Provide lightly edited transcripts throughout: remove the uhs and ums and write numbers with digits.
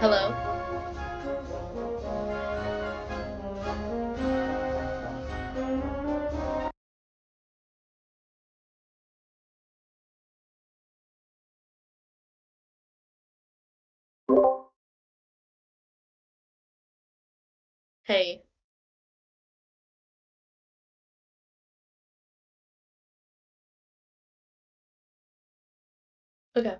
Hello? Hey. Okay.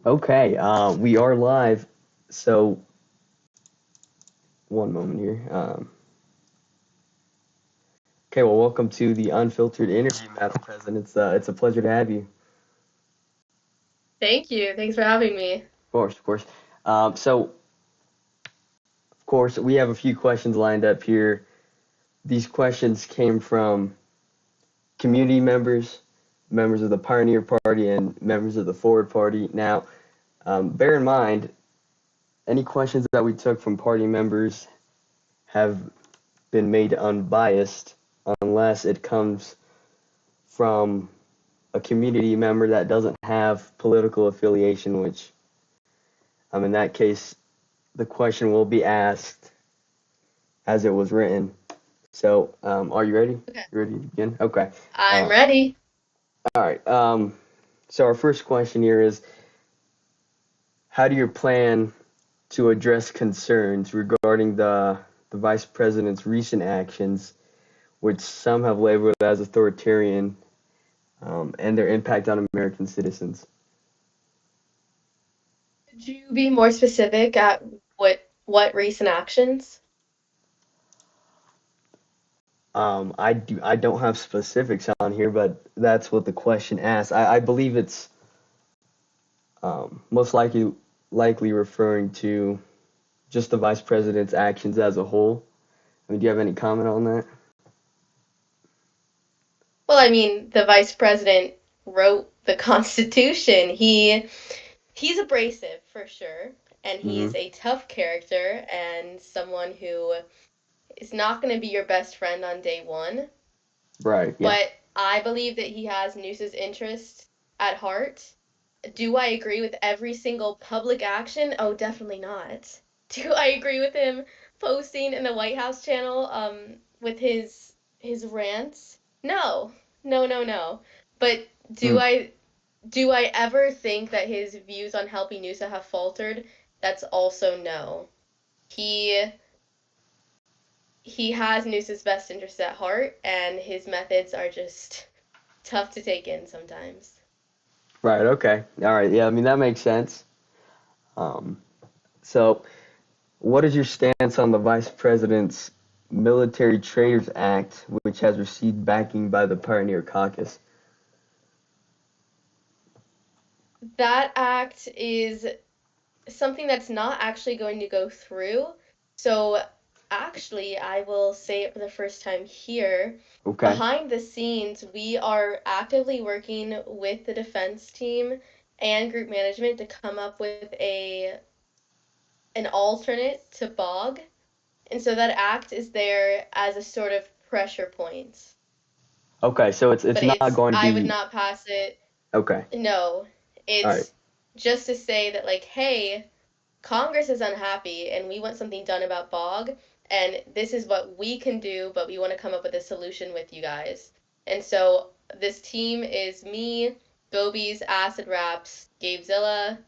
Okay, we are live. So, one moment here. Okay, well, welcome to the unfiltered interview, Madam President. It's a pleasure to have you. Thank you. Thanks for having me. Of course, of course. Of course, we have a few questions lined up here. These questions came from community members, members of the Pioneer Party, and members of the Forward Party. Now, bear in mind, any questions that we took from party members have been made unbiased unless it comes from a community member that doesn't have political affiliation, which in that case, the question will be asked as it was written. So, are you ready? Okay. You ready to begin? Okay. I'm Uh, ready. all right. So our first question here is, how do you plan to address concerns regarding the vice president's recent actions, which some have labeled as authoritarian, and their impact on American citizens? Could you be more specific at what recent actions? I don't have specifics on here, but that's what the question asks. I believe it's most likely referring to just the vice president's actions as a whole. I mean, do you have any comment on that? Well, I mean, the vice president wrote the Constitution. He's abrasive for sure, and Mm-hmm. he's a tough character and someone who is not going to be your best friend on day one. Right. Yeah. But I believe that he has Noosa's interest at heart. Do I agree with every single public action? Oh, definitely not. Do I agree with him posting in the White House channel with his rants? No. No, no, no. But do Mm, I do I ever think that his views on helping Noosa have faltered? That's also no. He he has Noosa's best interests at heart, and his methods are just tough to take in sometimes. right. Okay. All right. Yeah. I mean that makes sense. Um, so, what is your stance on the Vice President's Military Traders Act, which has received backing by the Pioneer Caucus? That act is something that's not actually going to go through. So, actually, I will say it for the first time here. Okay. Behind the scenes, we are actively working with the defense team and group management to come up with a an alternate to BOG. And so that act is there as a sort of pressure point. Okay. So it's But not going to I would be not pass it. okay. No, All right. it's just to say that, like, hey, Congress is unhappy and we want something done about bog, and this is what we can do, but we want to come up with a solution with you guys. And so this team is me, Gobies, Acid Raps, Gabezilla,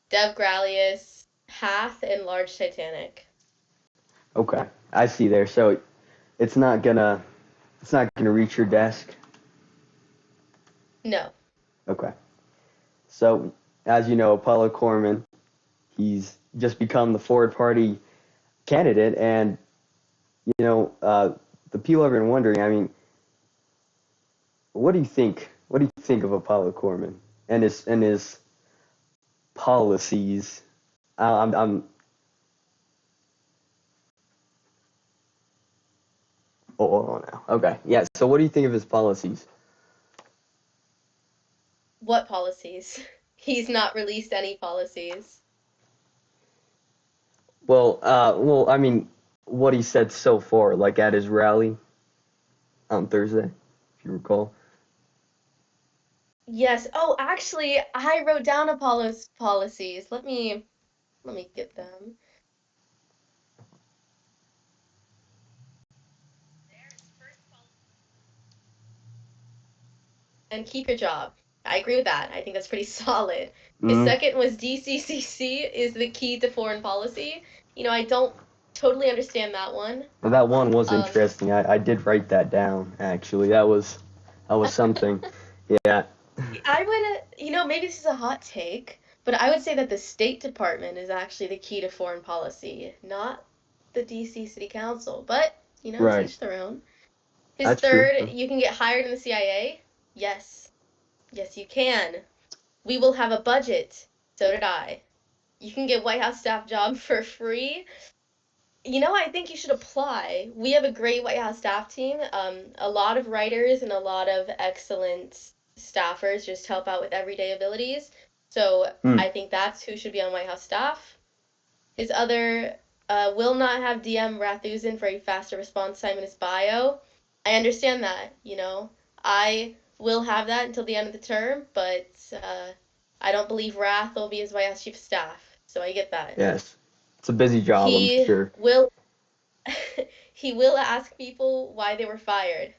Dev Gralius, Hath, and Large Titanic. Okay. I see there. So it's not gonna it's not gonna reach your desk. No. Okay. So as you know, Apollo Corman, he's just become the Forward Party candidate, and the people have been wondering. I mean, what do you think? What do you think of Apollo Corman and his policies? I'm hold on now. Okay, yeah. So what do you think of his policies? What policies? He's not released any policies. Well, I mean, what he said so far, like at his rally on Thursday, if you recall. Yes. Oh, actually, I wrote down Apollo's policies. Let me get them. And keep your job. I agree with that. I think that's pretty solid. His Mm, second was DCCC is the key to foreign policy. I don't totally understand that one. well, that one was Um, interesting. I did write that down actually. That was something. Yeah. I would, maybe this is a hot take, but I would say that the State Department is actually the key to foreign policy, not the DC City Council. But, to Right. each their own. His That's true. third, you can get hired in the CIA. Yes. Yes, you can. We will have a budget. So did I. You can get White House staff job for free. I think you should apply. We have a great White House staff team. A lot of writers and a lot of excellent staffers just help out with everyday abilities. So Mm, I think that's who should be on White House staff. His other will not have DM Rathusen for a faster response time in his bio. I understand that. I will have that until the end of the term, but I don't believe Rath will be his White House chief of staff. So I get that. yes. It's a busy job, I'm He sure. will he will ask people why they were fired.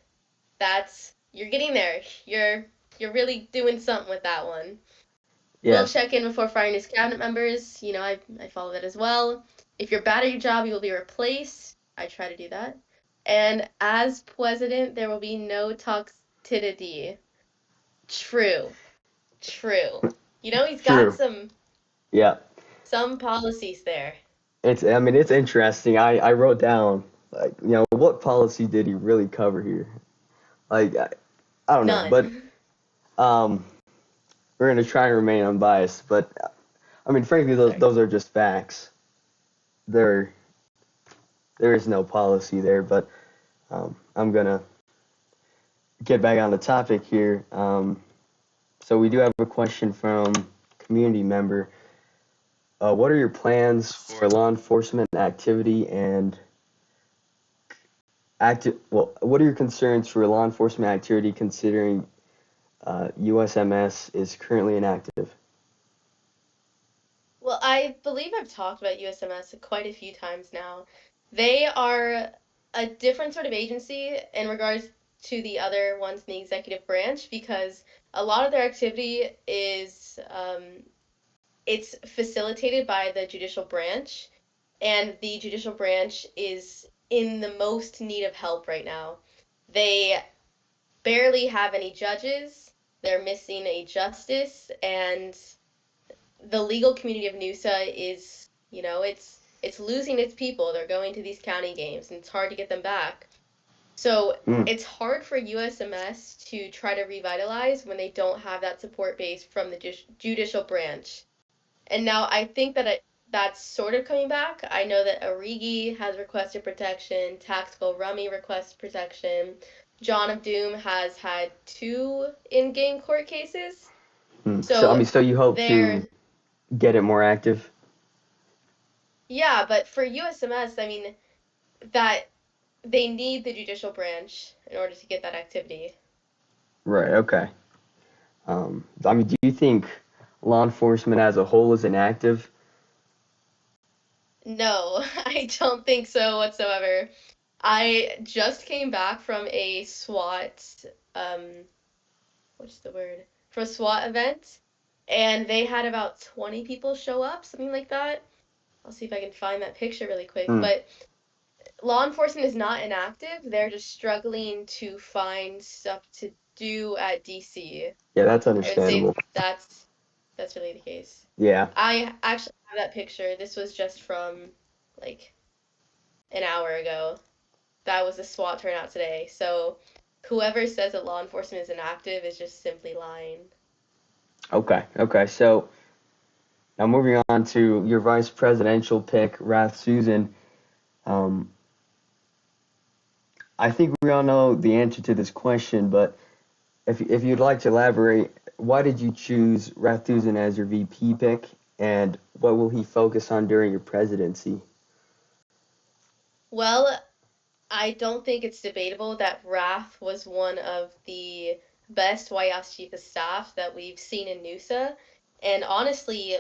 That's you're getting there. You're really doing something with that one. Will Yes. check in before firing his cabinet members. I follow that as well. If you're bad at your job, you will be replaced. I try to do that. And as president, there will be no toxicity. True. True. He's got True. Yeah. some policies there. I mean, it's interesting. I wrote down, like, what policy did he really cover here? Like, I don't know, but None. um, we're gonna try and remain unbiased. But I mean, frankly, those Sorry. those are just facts. There there is no policy there. But I'm gonna get back on the topic here. So we do have a question from community member. What are your plans for law enforcement activity and active. Well, what are your concerns for law enforcement activity considering USMS is currently inactive? Well, I believe I've talked about USMS quite a few times now. They are a different sort of agency in regards to the other ones in the executive branch because a lot of their activity is it's facilitated by the judicial branch, and the judicial branch is in the most need of help right now. They barely have any judges. They're missing a justice, and the legal community of Noosa is, it's losing its people. They're going to these county games, and it's hard to get them back. So Mm, it's hard for USMS to try to revitalize when they don't have that support base from the judicial branch. And now I think that that's sort of coming back. I know that Origi has requested protection, Tactical Rummy requests protection. John of Doom has had two in-game court cases. mm. So, I So mean, so you hope to they're get it more active? Yeah, but for USMS, I mean, that they need the judicial branch in order to get that activity. Right, okay. I mean, do you think law enforcement as a whole is inactive? No, I don't think so whatsoever. I just came back from a SWAT, um, what's the word? From a SWAT event, and they had about 20 people show up, something like that. I'll see if I can find that picture really quick. Mm, But law enforcement is not inactive. They're just struggling to find stuff to do at DC. yeah, that's I would say understandable. that's really the case. Yeah, I actually have that picture. This was just from like an hour ago. That was the SWAT turnout today. So whoever says that law enforcement is inactive is just simply lying. okay, okay. So now moving on to your vice presidential pick, Rath Susan. Um, I think we all know the answer to this question, but if you'd like to elaborate, why did you choose Rath Susan as your VP pick, and what will he focus on during your presidency? Well, I don't think it's debatable that Wrath was one of the best White House Chief of Staff that we've seen in Noosa. And honestly,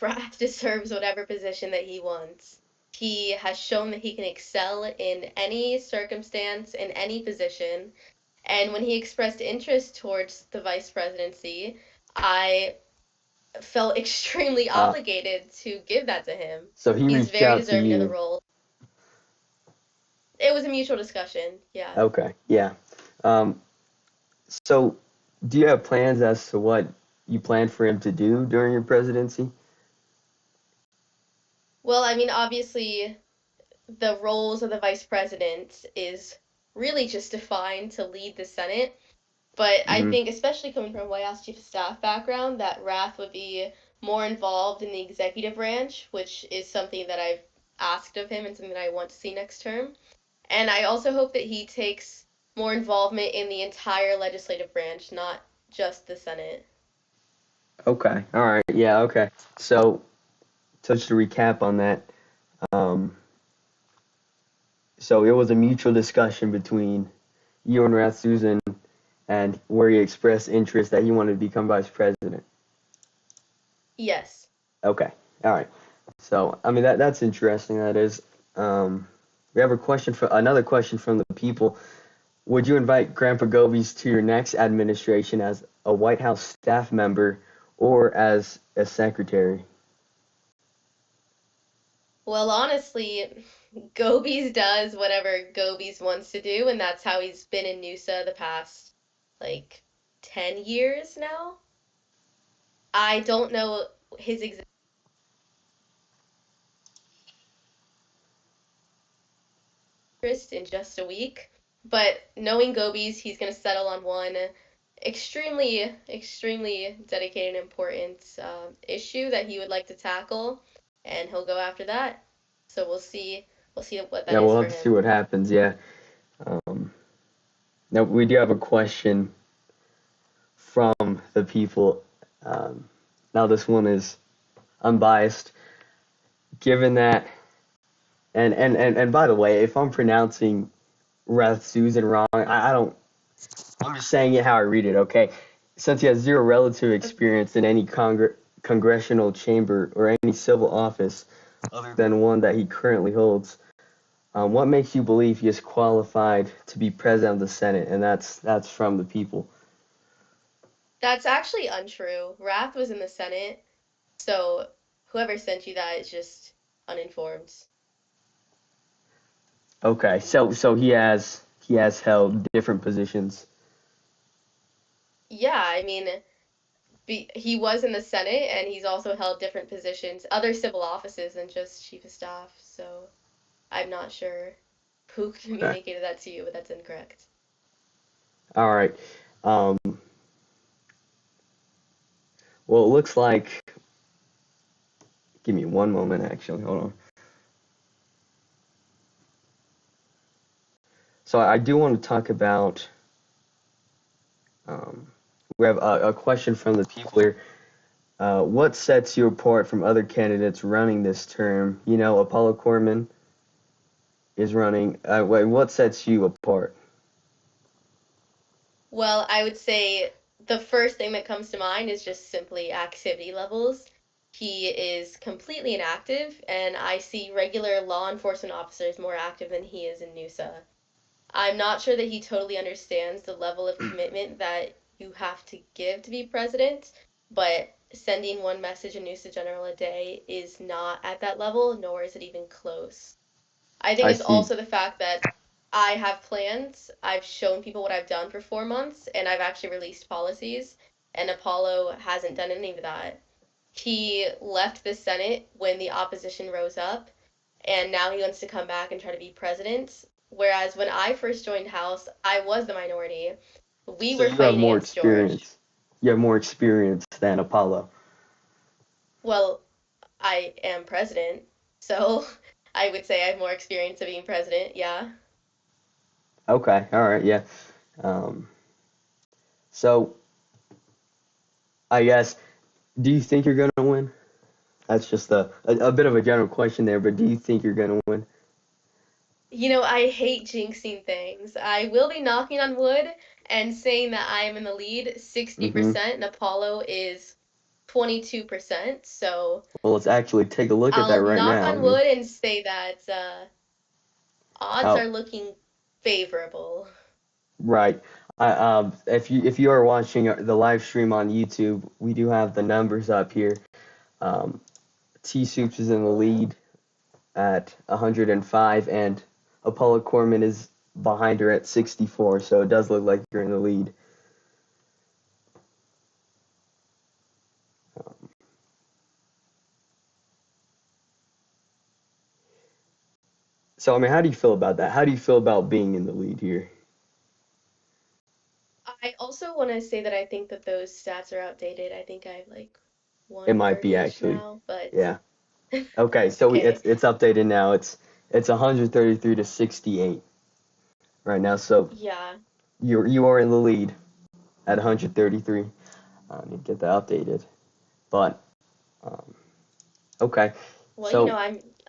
Wrath deserves whatever position that he wants. He has shown that he can excel in any circumstance, in any position. And when he expressed interest towards the vice presidency, I felt extremely Uh, obligated to give that to him. so he He's reached very out to deserving of the you. role. It was a mutual discussion, yeah. Okay, yeah. Um, so do you have plans as to what you plan for him to do during your presidency? Well, I mean, obviously, the roles of the vice president is really just defined to lead the Senate. But I Hmm. think, especially coming from a White House Chief of Staff background, that Rath would be more involved in the executive branch, which is something that I've asked of him and something that I want to see next term. And I also hope that he takes more involvement in the entire legislative branch, not just the Senate. Okay, all right, yeah, okay. So, just to recap on that, um, so it was a mutual discussion between you and Rath Susan, and where he expressed interest that he wanted to become vice president. Yes. Okay, all right. So, I mean that's interesting. That is. We have a question for another question from the people. Would you invite Grandpa Gobies to your next administration as a White House staff member or as a secretary? Well, honestly, Gobies does whatever Gobies wants to do, and that's how he's been in Noosa the past like 10 years now. I don't know his exact interest in just a week, but knowing Gobies, he's going to settle on one extremely dedicated and important issue that he would like to tackle, and he'll go after that. So we'll see what that Yeah, is we'll for have to see him. what happens. Yeah. Um, Now we do have a question from the people. Um, Now this one is unbiased. Given that, and by the way, if I'm pronouncing Rath Susan wrong. I don't. I'm just saying it how I read it. Okay. Since he has zero relative experience in any congressional chamber or any civil office other than one that he currently holds, what makes you believe he is qualified to be president of the Senate? And that's from the people. That's actually untrue. Rath was in the Senate, so whoever sent you that is just uninformed. Okay, so he has held different positions. Yeah, I mean, he was in the Senate and he's also held different positions, other civil offices than just chief of staff. So I'm not sure who Okay. communicated that to you, but that's incorrect. All right. Um, well, it looks like. Give me one moment, actually. Hold on. So I do want to talk about. Um, we have a question from the people here. What sets you apart from other candidates running this term? You know, Apollo Corman is running. What sets you apart? Well, I would say the first thing that comes to mind is just simply activity levels. He is completely inactive, and I see regular law enforcement officers more active than he is in NUSA. I'm not sure that he totally understands the level of commitment that you have to give to be president, but sending one message in News to General a day is not at that level, nor is it even close. I think I it's see. also the fact that I have plans. I've shown people what I've done for 4 months, and I've actually released policies, and Apollo hasn't done any of that. He left the Senate when the opposition rose up, and now he wants to come back and try to be president. Whereas when I first joined House, I was the minority. We So were you have fighting more against George. experience. You have more experience than Apollo. Well, I am president, so I would say I have more experience of being president, yeah. Okay. All right. Yeah. Um, so I guess, do you think you're gonna win? That's just a bit of a general question there, but do you think you're gonna win? I hate jinxing things. I will be knocking on wood and saying that I am in the lead Mm-hmm. 60% and Apollo is 22%. So Well, let's actually take a look at that I'll right knock now. I on mean, wood and say that odds oh, are looking favorable. right. If you are watching the live stream on YouTube, we do have the numbers up here. Um, Teasoups is in the lead at 105, and Apollo Corman is behind her at 64. So it does look like you're in the lead. Um, so I mean, how do you feel about that? How do you feel about being in the lead here? I also want to say that I think that those stats are outdated. I think I have like It might be 130-ish actually. now, but Yeah. Okay, so okay. it's updated now. It's 133 to 68 right now. So Yeah. you are in the lead at 133. I need to get that updated. But um, okay, Well, so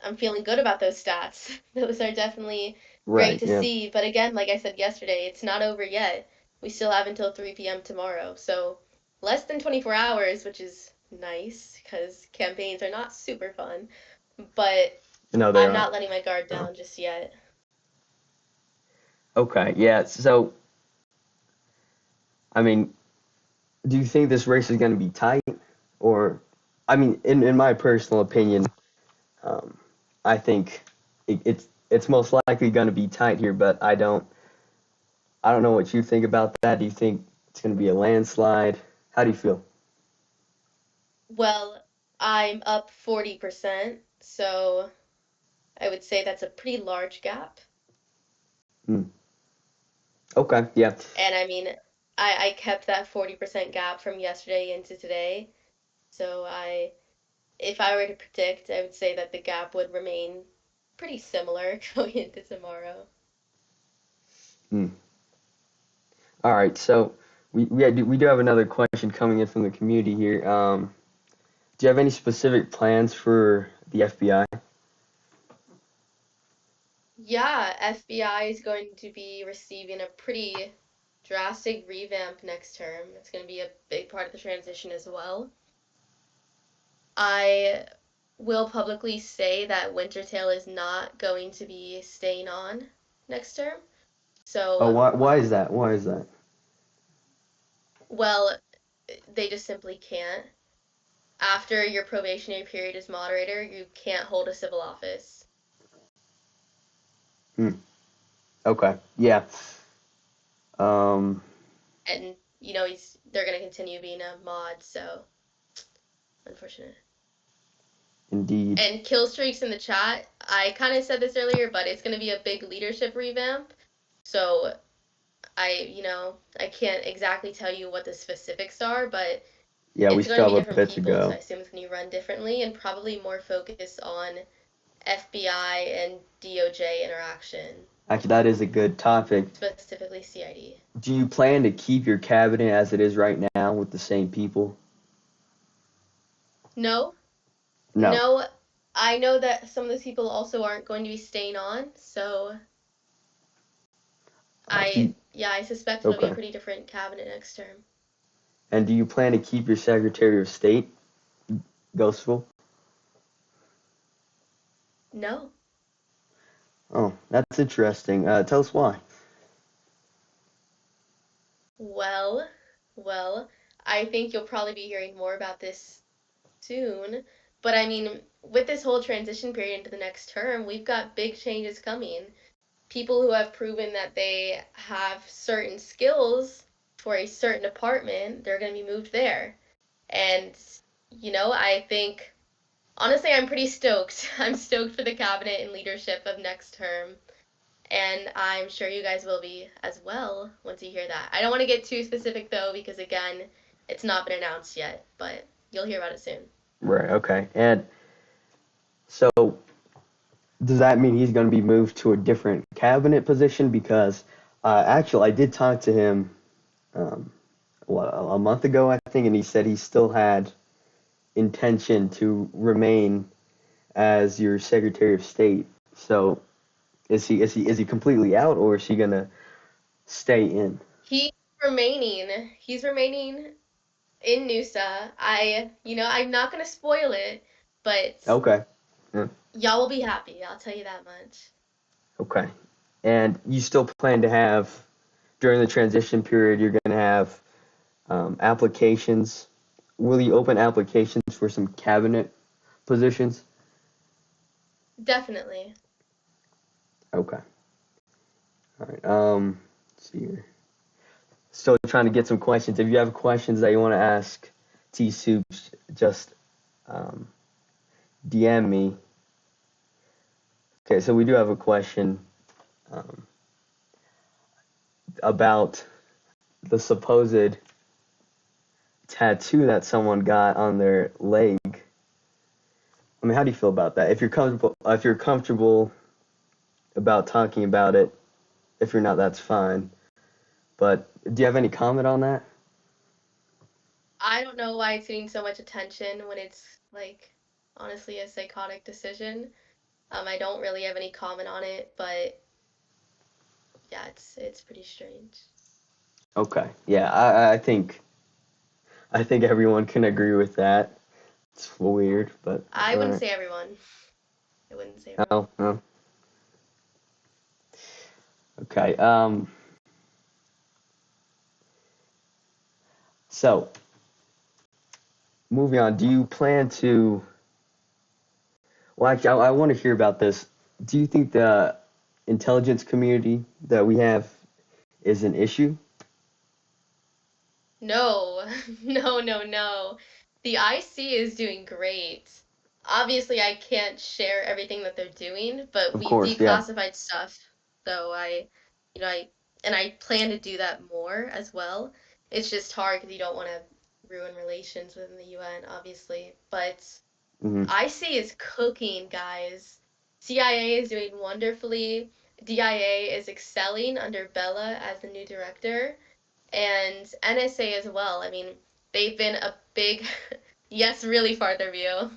I'm feeling good about those stats. Those are definitely great right, to yeah, see. But again, like I said yesterday, it's not over yet. We still have until 3 p.m. tomorrow. So less than 24 hours, which is nice because campaigns are not super fun. But no, they I'm aren't. not letting my guard No. down just yet. Okay, yeah. So I mean, do you think this race is going to be tight, or I mean, in my personal opinion, um, I think it's most likely going to be tight here, but I don't know what you think about that. Do you think it's going to be a landslide? How do you feel? Well, I'm up 40%, so I would say that's a pretty large gap. Hmm. Okay, yeah. And I mean, I kept that 40% gap from yesterday into today. So if I were to predict, I would say that the gap would remain pretty similar going into tomorrow. Hmm. All right, so we do have another question coming in from the community here. Do you have any specific plans for the FBI? Yeah, FBI is going to be receiving a pretty drastic revamp next term. It's going to be a big part of the transition as well. I will publicly say that Wintertail is not going to be staying on next term. Oh, So, why is that? Why is that? well, they just simply can't. After your probationary period as moderator, you can't hold a civil office. Hmm. Okay. Yeah. Um. And they're going to continue being a mod, so unfortunate. Indeed. And kill streaks in the chat. I kind of said this earlier, but it's going to be a big leadership revamp. So I can't exactly tell you what the specifics are, but Yeah, we it's going to still be have a different bit to people. So I go. assume it's going to run differently and probably more focused on FBI and DOJ interaction, Actually, that is a good topic. specifically CID. Do you plan to keep your cabinet as it is right now with the same people? No, No. no, I know that some of those people also aren't going to be staying on, so Do you, I suspect it'll be a okay. pretty different cabinet next term. And do you plan to keep your Secretary of State, Ghostful? No. Oh, that's interesting. Tell us why. Well, well, I think you'll probably be hearing more about this soon. But I mean, with this whole transition period into the next term, we've got big changes coming. People who have proven that they have certain skills for a certain department, they're going to be moved there. And, I think, honestly, I'm pretty stoked. I'm stoked for the cabinet and leadership of next term. And I'm sure you guys will be as well once you hear that. I don't want to get too specific though, because again, it's not been announced yet, but you'll hear about it soon. Right, okay. And so, does that mean he's going to be moved to a different cabinet position? Because actually, I did talk to him, um, a month ago, I think, and he said he still had intention to remain as your Secretary of State. So, is he completely out, or is he going to stay in? He's remaining in Noosa. I'm not going to spoil it, but Okay. Yeah. y'all will be happy. I'll tell you that much. Okay. And you still plan to have, during the transition period, you're going to have applications. Will you open applications for some cabinet positions? Definitely. Okay. All right. Let's see here. Still trying to get some questions. If you have questions that you want to ask Teasoups, just um, DM me. Okay, so we do have a question um, about the supposed tattoo that someone got on their leg. I mean, how do you feel about that? If you're comfortable about talking about it, if you're not, that's fine. But do you have any comment on that? I don't know why it's getting so much attention when it's like honestly a psychotic decision. I don't really have any comment on it, but yeah, it's pretty strange. Okay. Yeah, I think everyone can agree with that. It's weird, but I all wouldn't right. say everyone. I wouldn't say everyone. Oh, oh. Okay. So moving on. Do you plan to? Well, actually, I want to hear about this. Do you think the intelligence community that we have is an issue? No, no, no, no. The IC is doing great. Obviously, I can't share everything that they're doing, but Of we course, yeah. declassified stuff. So you know, I plan to do that more as well. It's just hard because you don't want to ruin relations within the UN, obviously. But Hmm. IC is cooking, guys. CIA is doing wonderfully. DIA is excelling under Bella as the new director and NSA as well. I mean, they've been a big, yes, really farther view.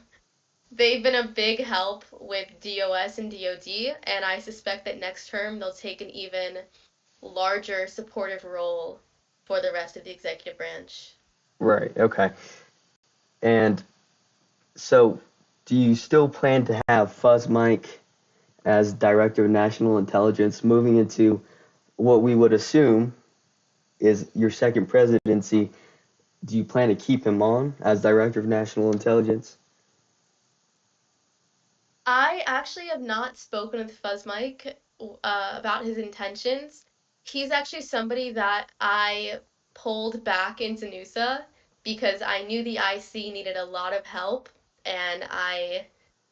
They've been a big help with DOS and DOD, and I suspect that next term they'll take an even larger supportive role for the rest of the executive branch. Right. Okay. And so, do you still plan to have Fuzz Mike as Director of National Intelligence moving into what we would assume is your second presidency? Do you plan to keep him on as Director of National Intelligence? I actually have not spoken with Fuzz Mike about his intentions. He's actually somebody that I pulled back into NUSA because I knew the IC needed a lot of help, and I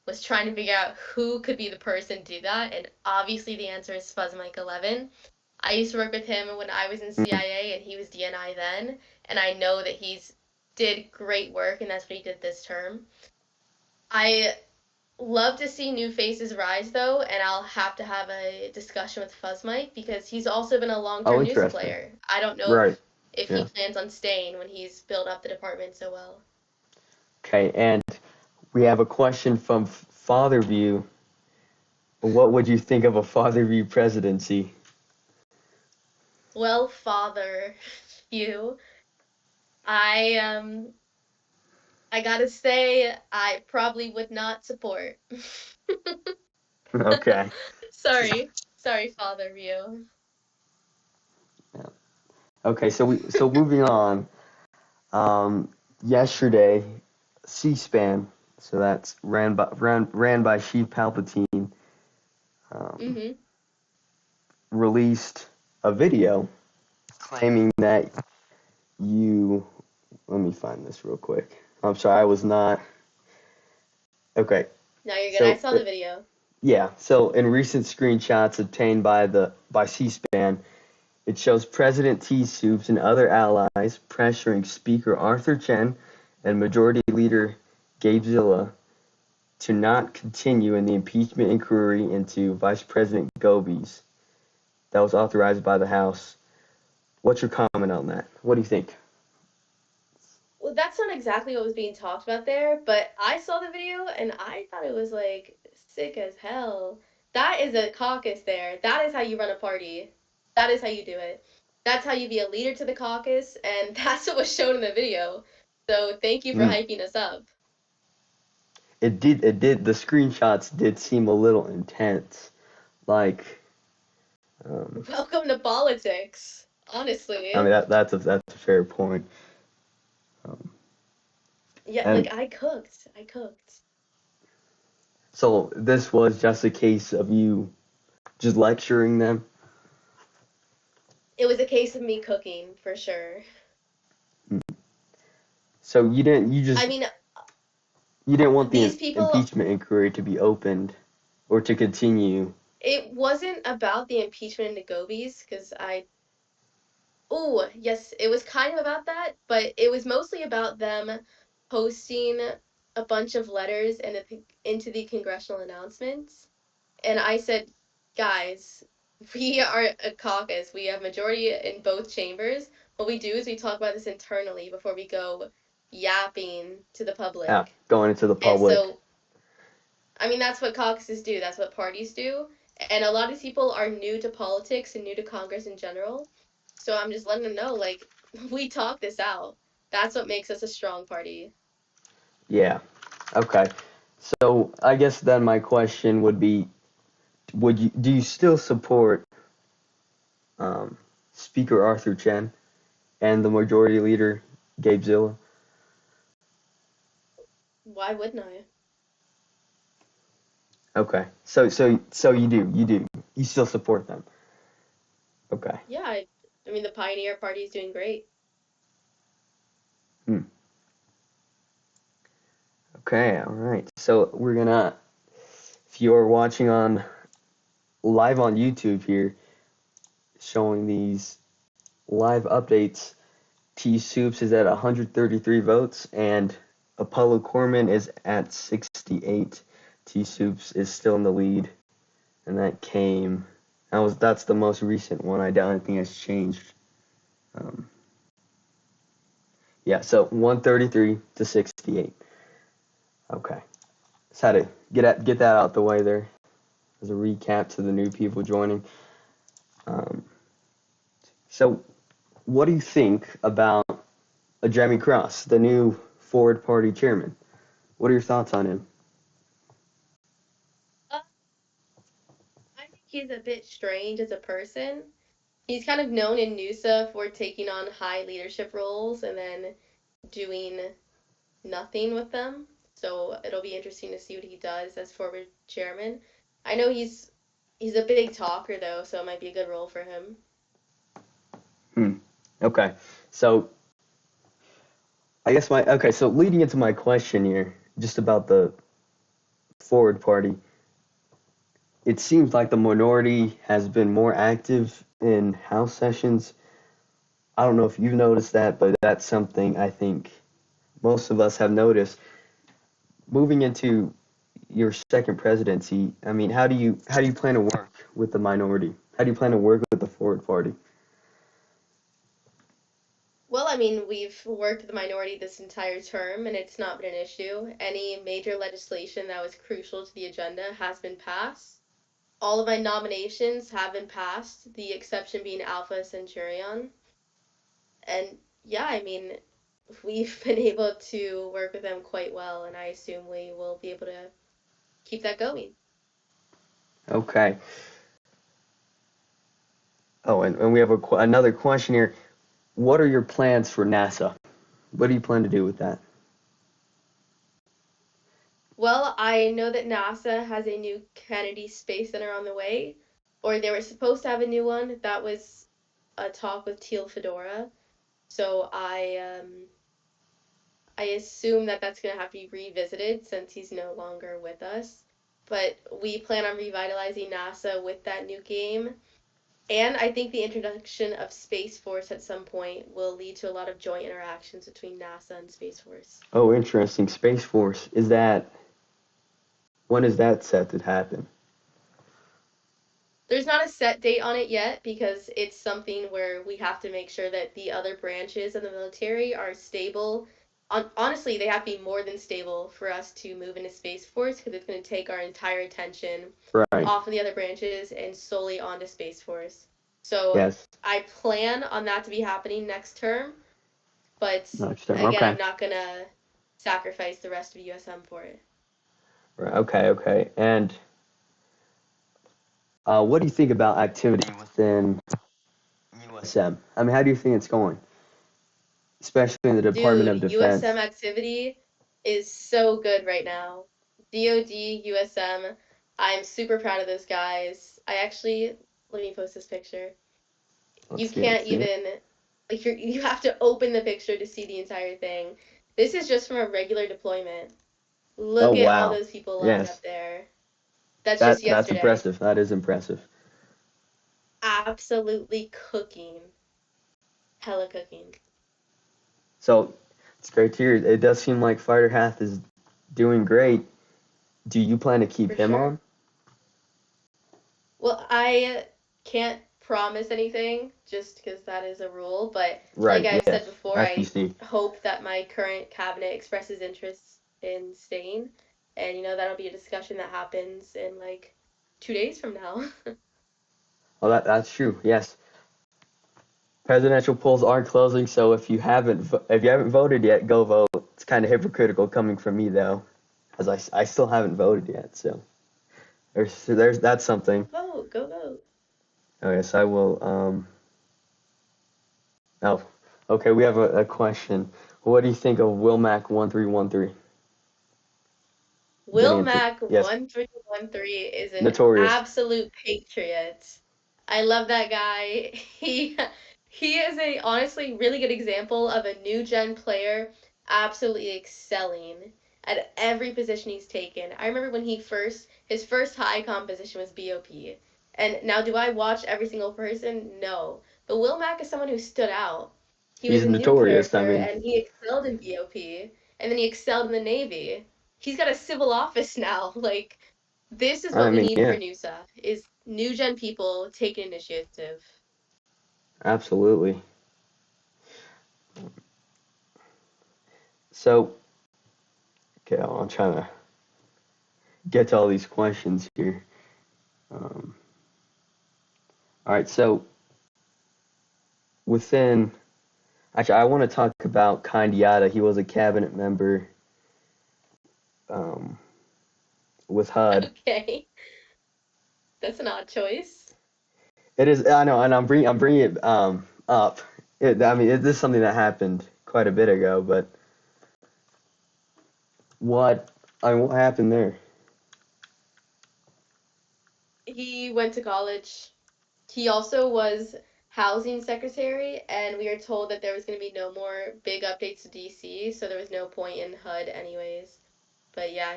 was trying to figure out who could be the person to do that, and obviously the answer is Fuzz Mike 11. I used to work with him when I was in Mm. CIA and he was DNI then, and I know that he's did great work and that's what he did this term. I love to see new faces rise though, and I'll have to have a discussion with Fuzz Mike because he's also been a Oh, long-term NUSA interesting. player. I don't know Right. if he Yeah. plans on staying when he's built up the department so well. Okay. And we have a question from Fatherview. What would you think of a Fatherview presidency? Well, father, you, I I gotta say I probably would not support. Okay. Sorry, sorry, father, you. Yeah. Okay. So moving on. Yesterday, C-SPAN, so that's ran by Chief Palpatine, um, Mhm. released a video claiming that you. Let me find this real quick. I'm sorry, I was not. Okay, Now you're good. I so saw the video. yeah, so in recent screenshots obtained by C-SPAN, it shows President Teasoups and other allies pressuring Speaker Arthur Chen and Majority Leader Gabe Zilla to not continue in the impeachment inquiry into Vice President Gobies that was authorized by the House. What's your comment on that? What do you think? Well, that's not exactly what was being talked about there, but I saw the video and I thought it was like sick as hell. That is a caucus there. That is how you run a party. That is how you do it. That's how you be a leader to the caucus, and that's what was shown in the video. So thank you for Mm. hyping us up. It did. The screenshots did seem a little intense. Like, um, Welcome to politics, I mean honestly. that's a fair point. Um, Yeah, and like I cooked. I cooked. so this was just a case of you just lecturing them. It was a case of me cooking for sure. Mm. So you didn't. I mean, You didn't want the these people, impeachment inquiry to be opened or to continue. it wasn't about the impeachment into Gobies because I oh, yes, it was kind of about that, but it was mostly about them posting a bunch of letters into the congressional announcements. And I said, guys, we are a caucus. We have majority in both chambers. What we do is we talk about this internally before we go yapping to the Yeah, public. going into the And public. so, I mean, that's what caucuses do. That's what parties do. And a lot of people are new to politics and new to Congress in general. So I'm just letting them know, like, we talk this out. That's what makes us a strong party. Yeah. Okay. So I guess then my question would be, do you still support um, Speaker Arthur Chen and the Majority Leader Gabe Zilla? Why wouldn't I? Okay. So you still support them. Okay. Yeah, I mean, the Pioneer Party is doing great. Hmm. Okay. All right. So we're gonna, if you're watching on live on YouTube here, showing these live updates. Teasoups is at 133 votes, and Apollo Corman is at 68. Teasoups is still in the lead, and that's the most recent one. I doubt anything has changed. Um, yeah, so 133 to 68. Okay. Just had to get that out the way there as a recap to the new people joining. Um, so, what do you think about Jeremy Cross, the new Forward Party chairman? What are your thoughts on him? Uh, I think he's a bit strange as a person. He's kind of known in NUSA for taking on high leadership roles and then doing nothing with them. So it'll be interesting to see what he does as forward chairman. I know he's a big talker though, so it might be a good role for him. Okay, so so leading into my question here, just about the Forward Party, it seems like the minority has been more active in House sessions. I don't know if you've noticed that, but that's something I think most of us have noticed. Moving into your second presidency, I mean, how do you plan to work with the minority? How do you plan to work with the Forward Party? Well, I mean, we've worked with the minority this entire term and it's not been an issue. Any major legislation that was crucial to the agenda has been passed. All of my nominations have been passed, the exception being Alpha Centurion. And yeah, I mean, we've been able to work with them quite well, and I assume we will be able to keep that going. Okay. Oh, and we have another question here. What are your plans for NASA? What do you plan to do with that? Well, I know that NASA has a new Kennedy Space Center on the way, or they were supposed to have a new one. That was a talk with Teal Fedora. So I assume that that's going to have to be revisited since he's no longer with us. But we plan on revitalizing NASA with that new game. And I think the introduction of Space Force at some point will lead to a lot of joint interactions between NASA and Space Force. Oh, interesting. Space Force. When is that set to happen? There's not a set date on it yet because it's something where we have to make sure that the other branches of the military are stable. Honestly, they have to be more than stable for us to move into Space Force because it's going to take our entire attention Right. off of the other branches and solely onto Space Force. So Yes. I plan on that to be happening next term, but Next term. again, Okay. I'm not going to sacrifice the rest of USM for it. Right. Okay. Okay. And what do you think about activity within USM? I mean, how do you think it's going, especially in the Department Dude, of USM Defense? activity is so good right now. DoD, USM, I'm super proud of those guys. Let me post this picture. You Let's see. can't Let's see it. even, like, you have to open the picture to see the entire thing. This is just from a regular deployment. Oh Look at all wow. those people lined up Yes. there. That's just That's yesterday. impressive. That is impressive. Absolutely cooking. Hella cooking. So it's great to hear. It does seem like Fighter Hath is doing great. Do you plan to keep For him sure. on? Well, I can't promise anything just because that is a rule, but like Right. I've said Yes. before, I FPC. hope that my current cabinet expresses interest in staying. And that'll be a discussion that happens in like 2 days from now. Well, that's true. Yes. Presidential polls are closing, so if you haven't voted yet, go vote. It's kind of hypocritical coming from me though, as I still haven't voted yet. So there's that's something. Vote, go vote. Oh yes, I will. Oh, okay. We have a question. What do you think of Wilmac 1313? Getting Will into Mac yes, 1313 is an notorious. absolute patriot. I love that guy. He is a honestly really good example of a new gen player absolutely excelling at every position he's taken. I remember when his first high comp position was BOP. And now do I watch every single person? No. But Will Mac is someone who stood out. He was He's a new notorious. I character mean, and he excelled in BOP and then he excelled in the Navy. He's got a civil office now. Like this is I what we mean, need for yeah, NUSA is new gen people taking initiative. absolutely. So, okay, I'm trying to get to all these questions here. All right, so within, actually, I want to talk about Kandiata. He was a cabinet member um, with HUD. Okay. That's an odd choice. It is, I know, and I'm bringing it up. This is something that happened quite a bit ago, but what happened there? He went to college. He also was housing secretary, and we are told that there was going to be no more big updates to DC, so there was no point in HUD anyways. But yeah,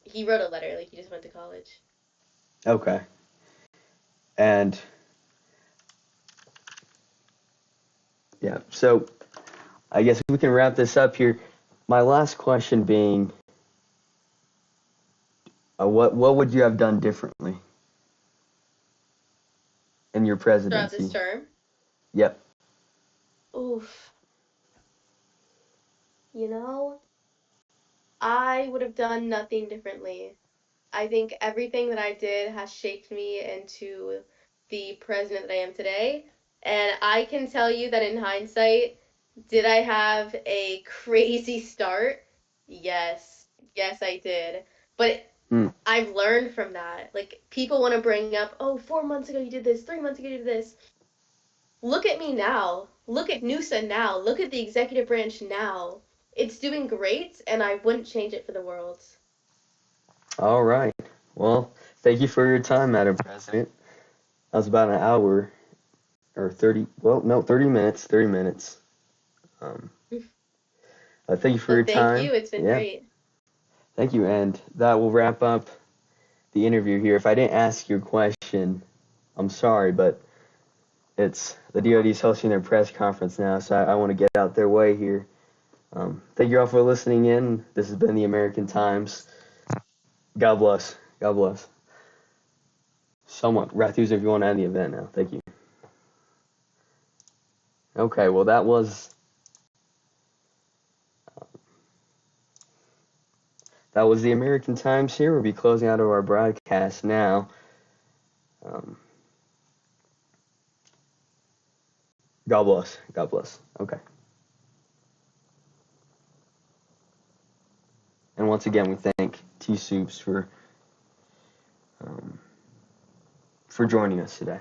he wrote a letter, like he just went to college. Okay, and yeah, so I guess we can wrap this up here. My last question being, what would you have done differently in your Throughout this presidency? term. Yep. Oof. You know, I would have done nothing differently. I think everything that I did has shaped me into the president that I am today. And I can tell you that in hindsight, did I have a crazy start? Yes. Yes, I did. But Mm. I've learned from that. Like, people want to bring up, oh, 4 months ago you did this, 3 months ago you did this. Look at me now. Look at NUSA now. Look at the executive branch now. It's doing great, and I wouldn't change it for the world. All right. Well, thank you for your time, Madam President. That was about an hour or 30. Well, no, 30 minutes. 30 minutes. Um, thank you for Well, your thank time. you. It's been Yeah, great. thank you. And that will wrap up the interview here. If I didn't ask your question, I'm sorry, but it's the DoD is hosting their press conference now, so I want to get out their way here. Thank you all for listening in. This has been the American Times. God bless. God bless. Someone, Rathus, if you want to end the event now. Thank you. Okay, well, that was the American Times here. We'll be closing out of our broadcast now. Um, God bless. God bless. Okay. And once again, we thank Teasoups um, for joining us today.